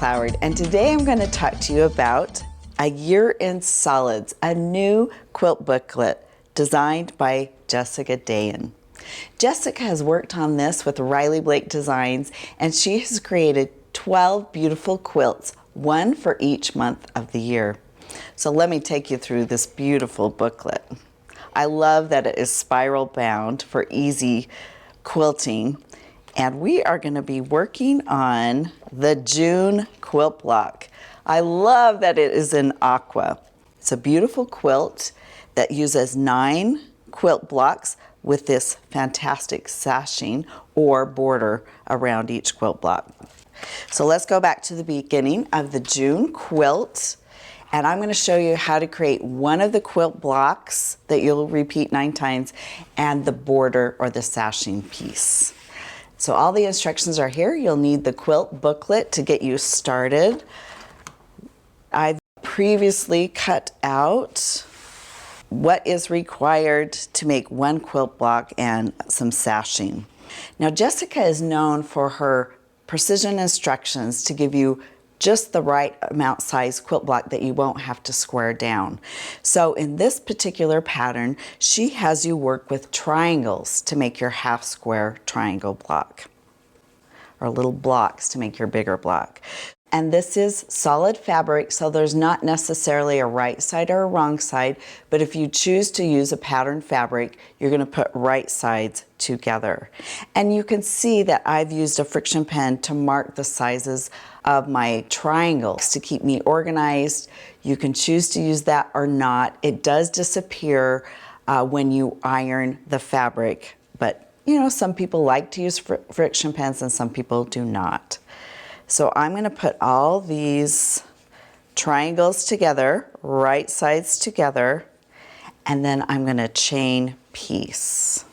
Cloward, and today I'm going to talk to you about A Year in Solids, a new quilt booklet designed by Jessica Dayon. Jessica has worked on this with Riley Blake Designs, and she has created 12 beautiful quilts, one for each month of the year. So let me take you through this beautiful booklet. I love that it is spiral bound for easy quilting. And we are going to be working on the June quilt block. I love that it is in aqua. It's a beautiful quilt that uses 9 quilt blocks with this fantastic sashing or border around each quilt block. So let's go back to the beginning of the June quilt. And I'm going to show you how to create one of the quilt blocks that you'll repeat 9 times and the border or the sashing piece. So all the instructions are here. You'll need the quilt booklet to get you started. I've previously cut out what is required to make one quilt block and some sashing. Now Jessica is known for her precision instructions to give you just the right amount size quilt block that you won't have to square down. So in this particular pattern, she has you work with triangles to make your half square triangle block, or little blocks to make your bigger block. And this is solid fabric, so there's not necessarily a right side or a wrong side, but if you choose to use a pattern fabric, you're going to put right sides together. And you can see that I've used a friction pen to mark the sizes of my triangles to keep me organized. You can choose to use that or not. It does disappear when you iron the fabric, but you know, some people like to use friction pens and some people do not. So I'm going to put all these triangles together, right sides together, and then I'm going to chain piece.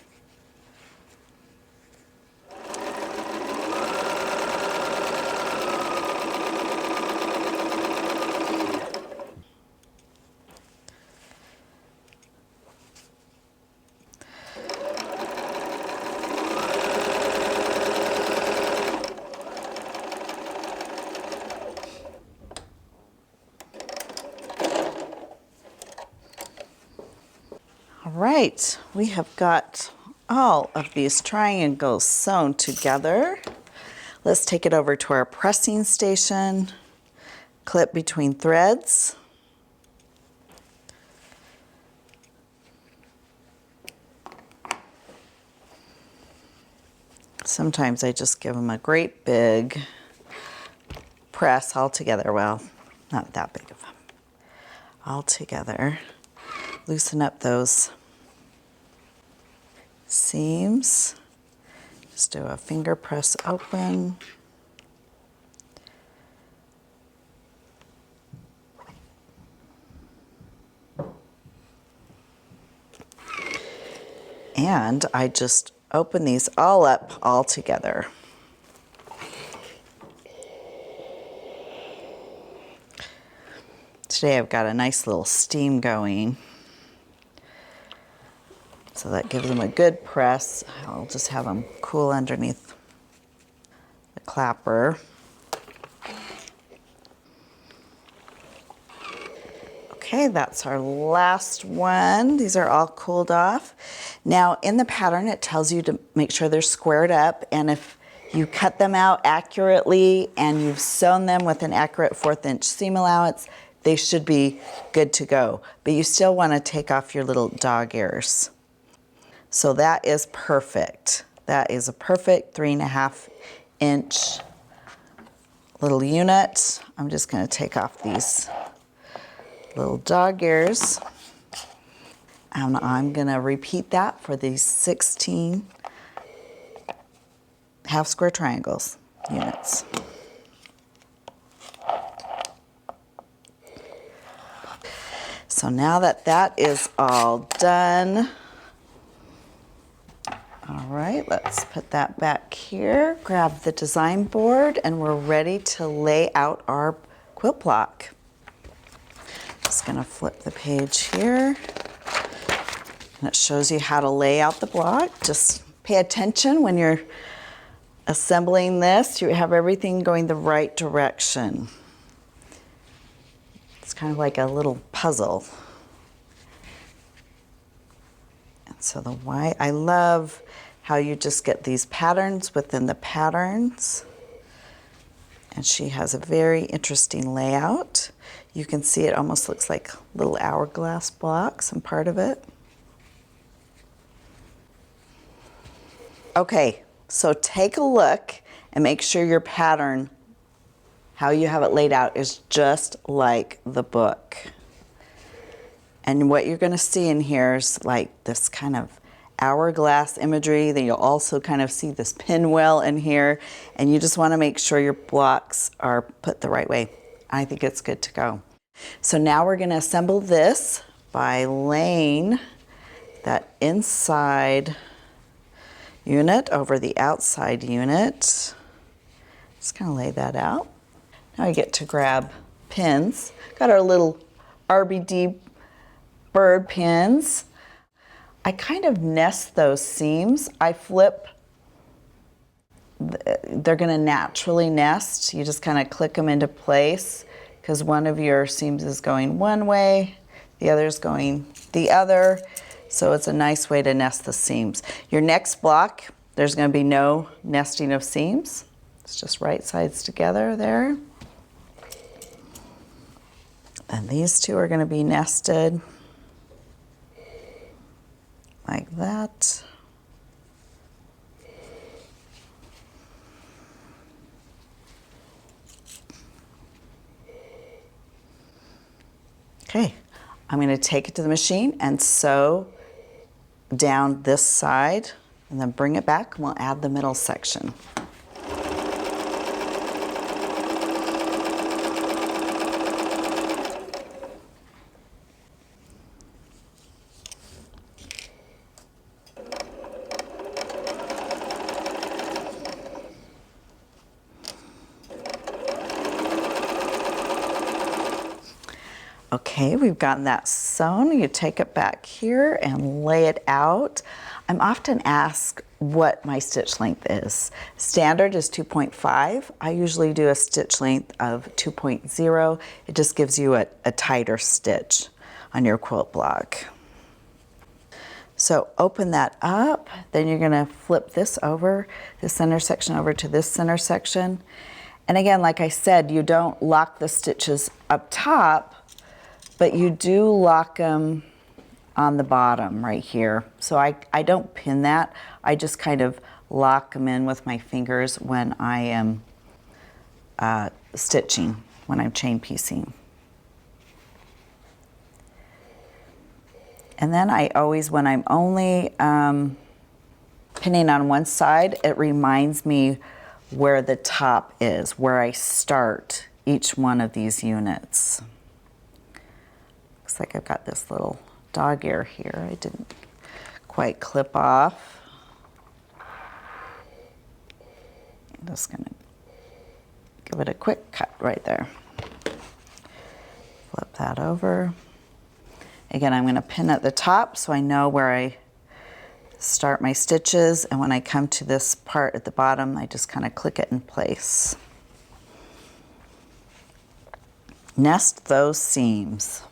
All right, we have got all of these triangles sewn together. Let's take it over to our pressing station, clip between threads. Sometimes I just give them a great big press all together. Well, not that big of them. All together. Loosen up those seams. Just do a finger press open. And I just open these all up all together. Today I've got a nice little steam going. So that gives them a good press. I'll just have them cool underneath the clapper. Okay, that's our last one. These are all cooled off. Now in the pattern, it tells you to make sure they're squared up, and if you cut them out accurately and you've sewn them with an accurate 1/4 inch seam allowance, they should be good to go. But you still want to take off your little dog ears. So that is perfect. That is a perfect 3.5 inch little unit. I'm just going to take off these little dog ears. And I'm going to repeat that for these 16 half square triangles units. So now that that is all done, all right, let's put that back here, grab the design board, and we're ready to lay out our quilt block. Just gonna flip the page here, and it shows you how to lay out the block. Just pay attention when you're assembling this, you have everything going the right direction. It's kind of like a little puzzle. And so the white, I love how you just get these patterns within the patterns. And she has a very interesting layout. You can see it almost looks like little hourglass blocks and part of it. Okay, so take a look and make sure your pattern, how you have it laid out, is just like the book. And what you're going to see in here is like this kind of hourglass imagery. Then you'll also kind of see this pinwheel in here, and you just want to make sure your blocks are put the right way. I think it's good to go. So now we're going to assemble this by laying that inside unit over the outside unit. Just kind of lay that out. Now I get to grab pins. Got our little RBD bird pins. I kind of nest those seams. I flip. They're going to naturally nest. You just kind of click them into place because one of your seams is going one way, the other is going the other. So it's a nice way to nest the seams. Your next block, there's going to be no nesting of seams. It's just right sides together there. And these two are going to be nested like that. Okay, I'm going to take it to the machine and sew down this side and then bring it back and we'll add the middle section. Okay, we've gotten that sewn. You take it back here and lay it out. I'm often asked what my stitch length is. Standard is 2.5. I usually do a stitch length of 2.0. It just gives you a tighter stitch on your quilt block. So open that up, then you're gonna flip this over, this center section over to this center section. And again, like I said, you don't lock the stitches up top, but you do lock them on the bottom right here. So I don't pin that. I just kind of lock them in with my fingers when I am stitching, when I'm chain piecing. And then I always, when I'm only pinning on one side, it reminds me where the top is, where I start each one of these units. Looks like I've got this little dog ear here. I didn't quite clip off. I'm just gonna give it a quick cut right there. Flip that over. Again, I'm gonna pin at the top so I know where I start my stitches, and when I come to this part at the bottom, I just kind of click it in place. Nest those seams.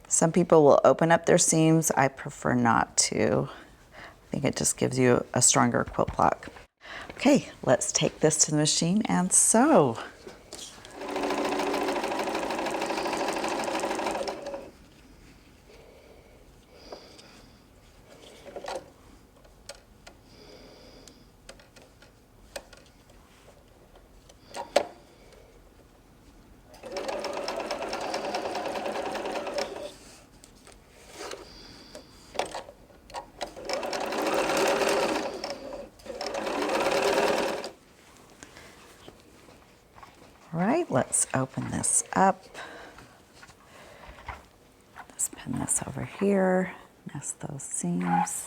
Some people will open up their seams. I prefer not to. I think it just gives you a stronger quilt block. Okay, let's take this to the machine and sew. All right, let's open this up. Just pin this over here, nest those seams.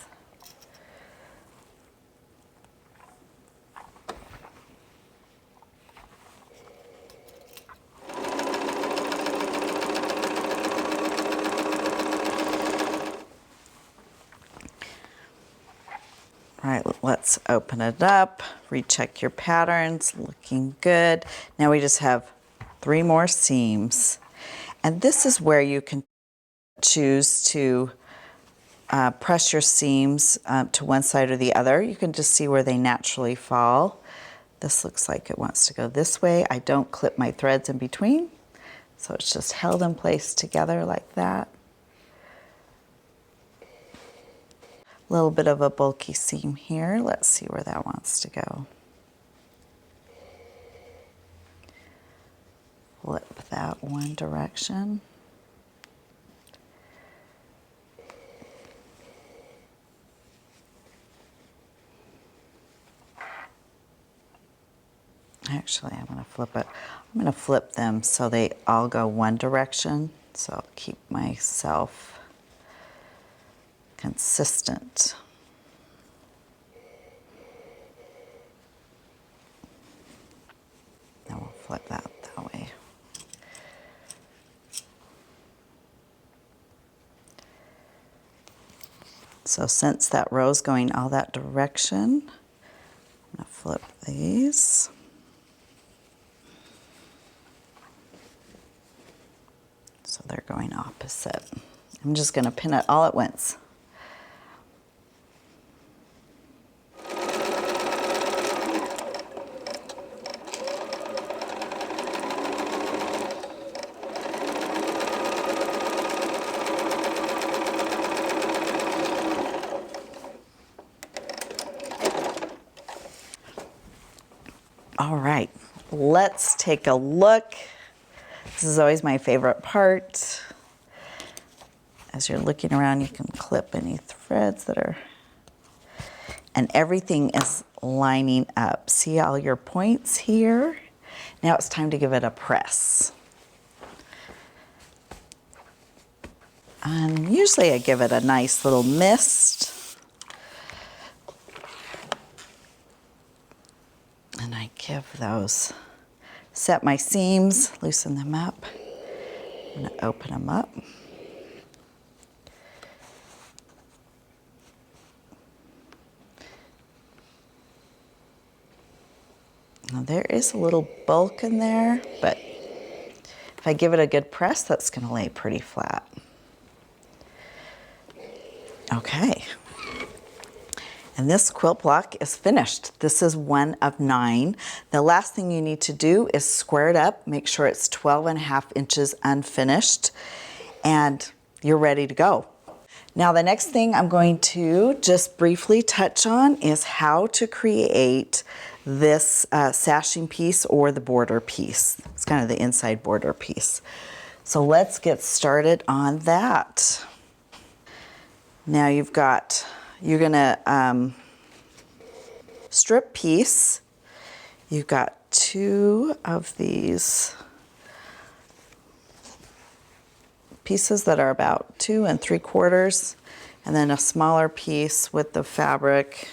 All right, let's open it up, recheck your patterns, looking good. Now we just have 3 more seams. And this is where you can choose to press your seams to one side or the other. You can just see where they naturally fall. This looks like it wants to go this way. I don't clip my threads in between, so it's just held in place together like that. A little bit of a bulky seam here. Let's see where that wants to go. Flip that one direction. Actually, I'm going to flip it. I'm going to flip them so they all go one direction, so I'll keep myself consistent. Now we'll flip that way. So since that row's going all that direction, I'm going to flip these. So they're going opposite. I'm just going to pin it all at once. All right, let's take a look. This is always my favorite part. As you're looking around, you can clip any threads that are, and everything is lining up. See all your points here? Now it's time to give it a press. And usually I give it a nice little mist. And I give those, set my seams, loosen them up. I'm going to open them up. Now there is a little bulk in there, but if I give it a good press, that's going to lay pretty flat. Okay. And this quilt block is finished. This is 1 of 9. The last thing you need to do is square it up, make sure it's 12.5 inches unfinished, and you're ready to go. Now the next thing I'm going to just briefly touch on is how to create this sashing piece or the border piece. It's kind of the inside border piece. So let's get started on that. Now you're gonna strip piece. You've got 2 of these pieces that are about 2 3/4, and then a smaller piece with the fabric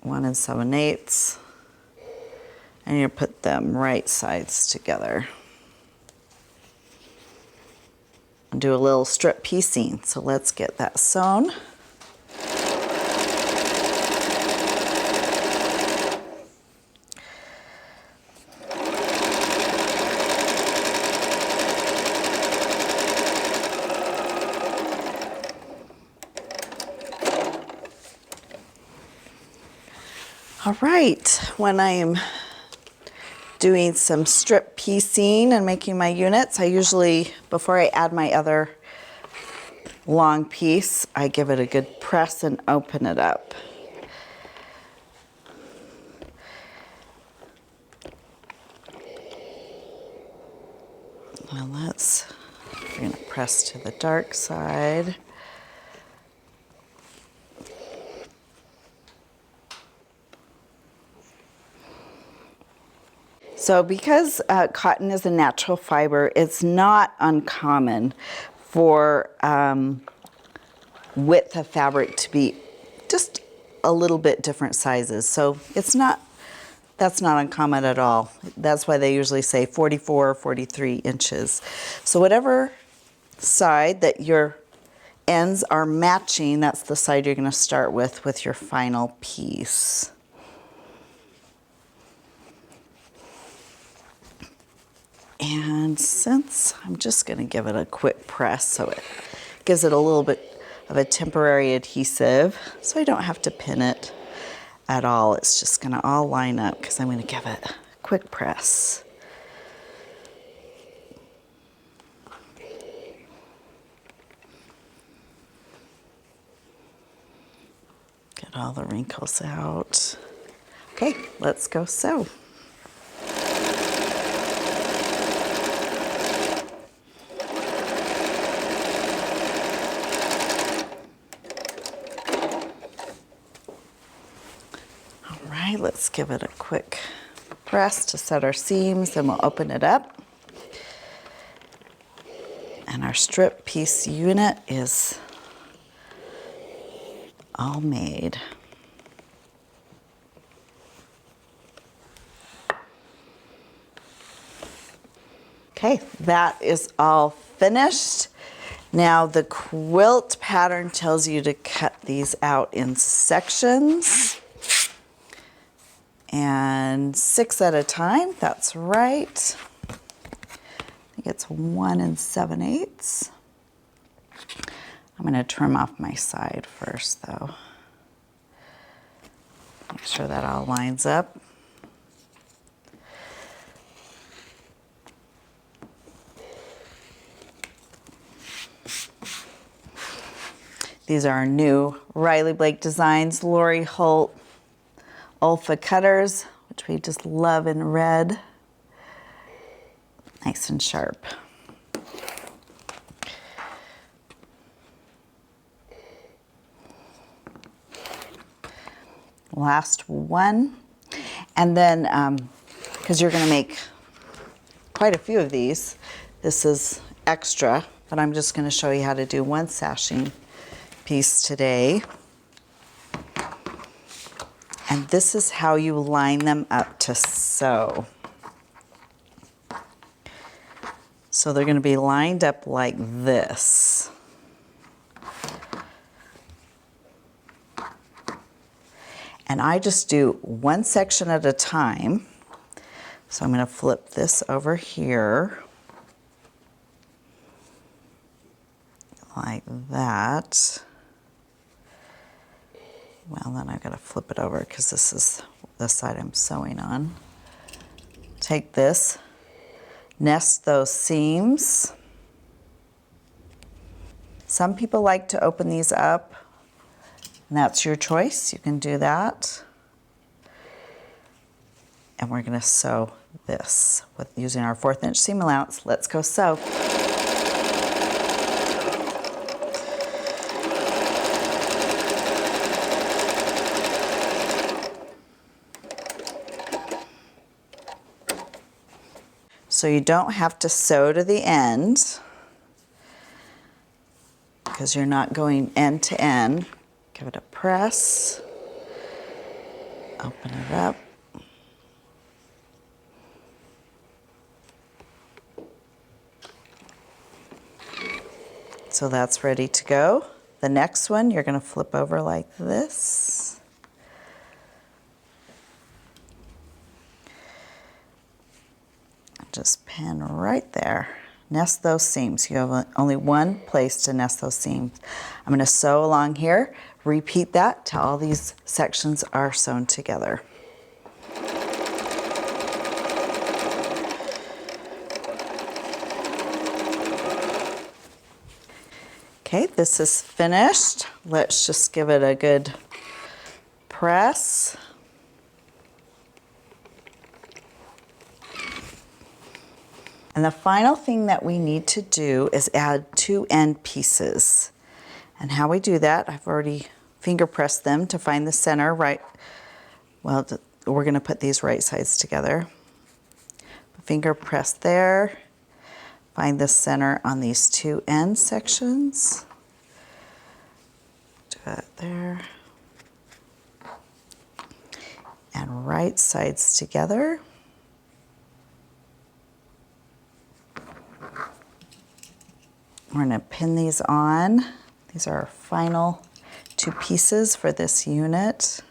1 7/8, and you put them right sides together and do a little strip piecing. So let's get that sewn. All right, when I'm doing some strip piecing and making my units, I usually, before I add my other long piece, I give it a good press and open it up. Now we're gonna press to the dark side. So because cotton is a natural fiber, it's not uncommon for width of fabric to be just a little bit different sizes. So that's not uncommon at all. That's why they usually say 44 or 43 inches. So whatever side that you're ends are matching, that's the side you're going to start with your final piece. And since I'm just going to give it a quick press so it gives it a little bit of a temporary adhesive, so I don't have to pin it at all. It's just going to all line up because I'm going to give it a quick press. Get all the wrinkles out. Okay, let's go sew. All right, let's give it a quick press to set our seams, then we'll open it up. And our strip piece unit is all made. Okay, that is all finished. Now the quilt pattern tells you to cut these out in sections. And 6 at a time, that's right. I think it's 1 7/8. I'm going to trim off my side first though. Make sure that all lines up. These are our new Riley Blake Designs, Lori Holt Olfa cutters, which we just love in red. Nice and sharp. Last one. And then, because you're going to make quite a few of these, this is extra, but I'm just going to show you how to do one sashing piece today. And this is how you line them up to sew. So they're going to be lined up like this. And I just do one section at a time. So I'm going to flip this over here like that. Well, then I've got to flip it over because this is the side I'm sewing on. Take this, nest those seams. Some people like to open these up, and that's your choice. You can do that. And we're going to sew this with using our 1/4 inch seam allowance. Let's go sew. So you don't have to sew to the end because you're not going end to end. Give it a press, open it up. So that's ready to go. The next one, you're going to flip over like this. Just pin right there. Nest those seams. You have only one place to nest those seams. I'm going to sew along here. Repeat that till all these sections are sewn together. Okay, this is finished. Let's just give it a good press. And the final thing that we need to do is add 2 end pieces. And how we do that, I've already finger pressed them to find the center right. Well, we're going to put these right sides together. Finger press there. Find the center on these 2 end sections. Do that there. And right sides together. We're going to pin these on. These are our final 2 pieces for this unit.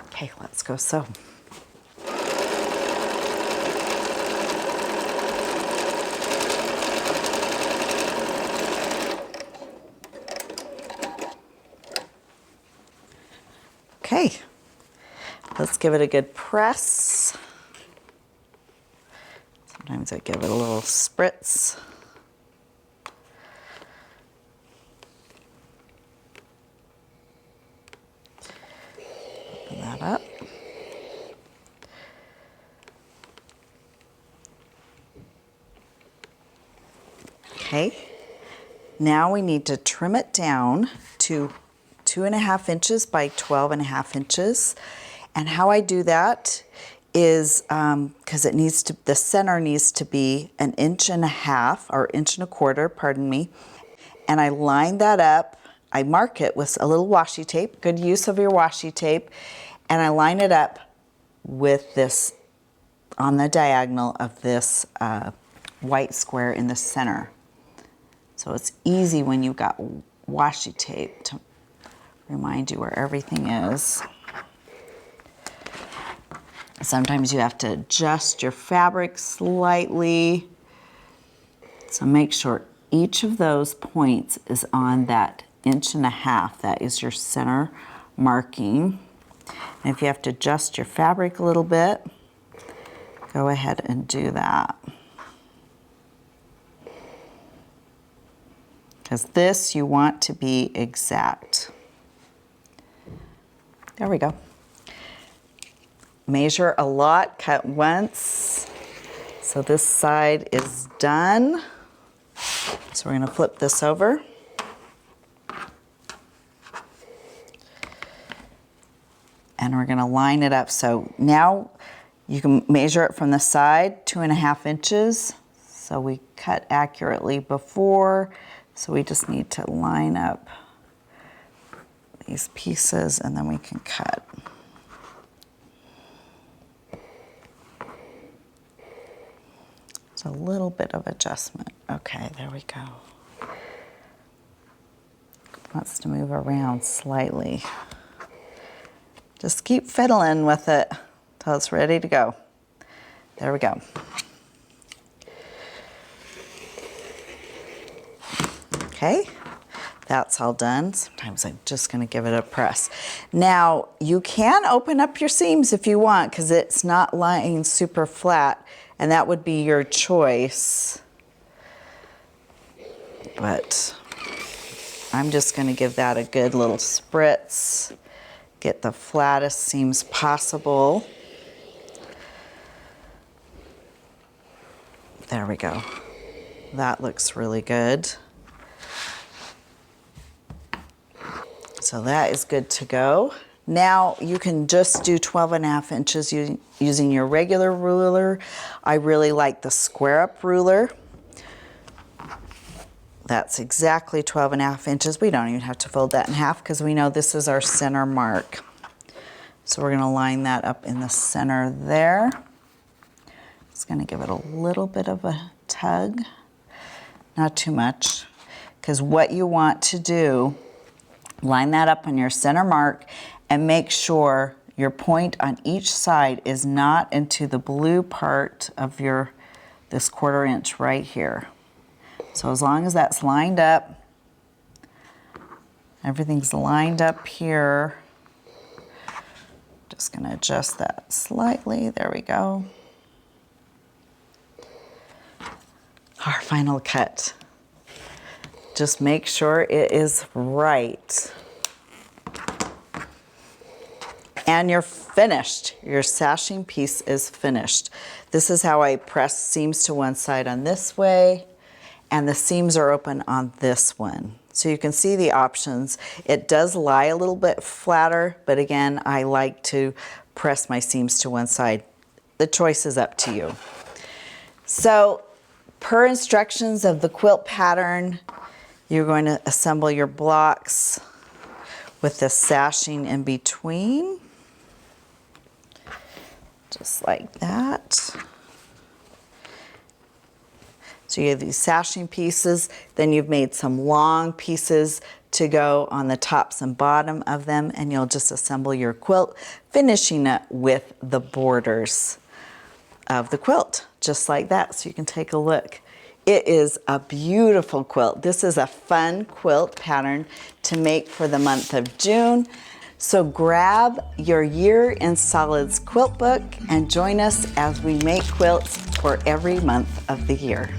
Okay, let's go sew. Okay, let's give it a good press. Sometimes I give it a little spritz. Open that up. Okay, now we need to trim it down to 2.5 inches by 12.5 inches. And how I do that is because the center needs to be 1.5 inches or 1.25 inches, pardon me. And I line that up. I mark it with a little washi tape, good use of your washi tape, and I line it up with this on the diagonal of this white square in the center. So it's easy when you've got washi tape to remind you where everything is. Sometimes you have to adjust your fabric slightly. So make sure each of those points is on that 1.5 inches. That is your center marking. And if you have to adjust your fabric a little bit, go ahead and do that. Because this you want to be exact. There we go. Measure a lot, cut once. So this side is done. So we're going to flip this over. And we're going to line it up. So now you can measure it from the side, 2.5 inches. So we cut accurately before. So we just need to line up these pieces and then we can cut. It's a little bit of adjustment. Okay, there we go. Wants to move around slightly. Just keep fiddling with it till it's ready to go. There we go. Okay, that's all done. Sometimes I'm just going to give it a press. Now, you can open up your seams if you want because it's not lying super flat, and that would be your choice. But I'm just going to give that a good little spritz, get the flattest seams possible. There we go. That looks really good. So that is good to go. Now you can just do 12.5 inches using your regular ruler. I really like the square up ruler. That's exactly 12.5 inches. We don't even have to fold that in half because we know this is our center mark. So we're going to line that up in the center there. It's going to give it a little bit of a tug, not too much, because what you want to do, line that up on your center mark and make sure your point on each side is not into the blue part of this 1/4 inch right here. So as long as that's lined up, everything's lined up here. Just gonna adjust that slightly, there we go. Our final cut. Just make sure it is right. And you're finished. Your sashing piece is finished. This is how I press seams to one side on this way, and the seams are open on this one. So you can see the options. It does lie a little bit flatter, but again, I like to press my seams to one side. The choice is up to you. So per instructions of the quilt pattern, you're going to assemble your blocks with the sashing in between, just like that. So you have these sashing pieces, then you've made some long pieces to go on the tops and bottom of them, and you'll just assemble your quilt, finishing it with the borders of the quilt, just like that. So you can take a look. It is a beautiful quilt. This is a fun quilt pattern to make for the month of June. So grab your Year in Solids quilt book and join us as we make quilts for every month of the year.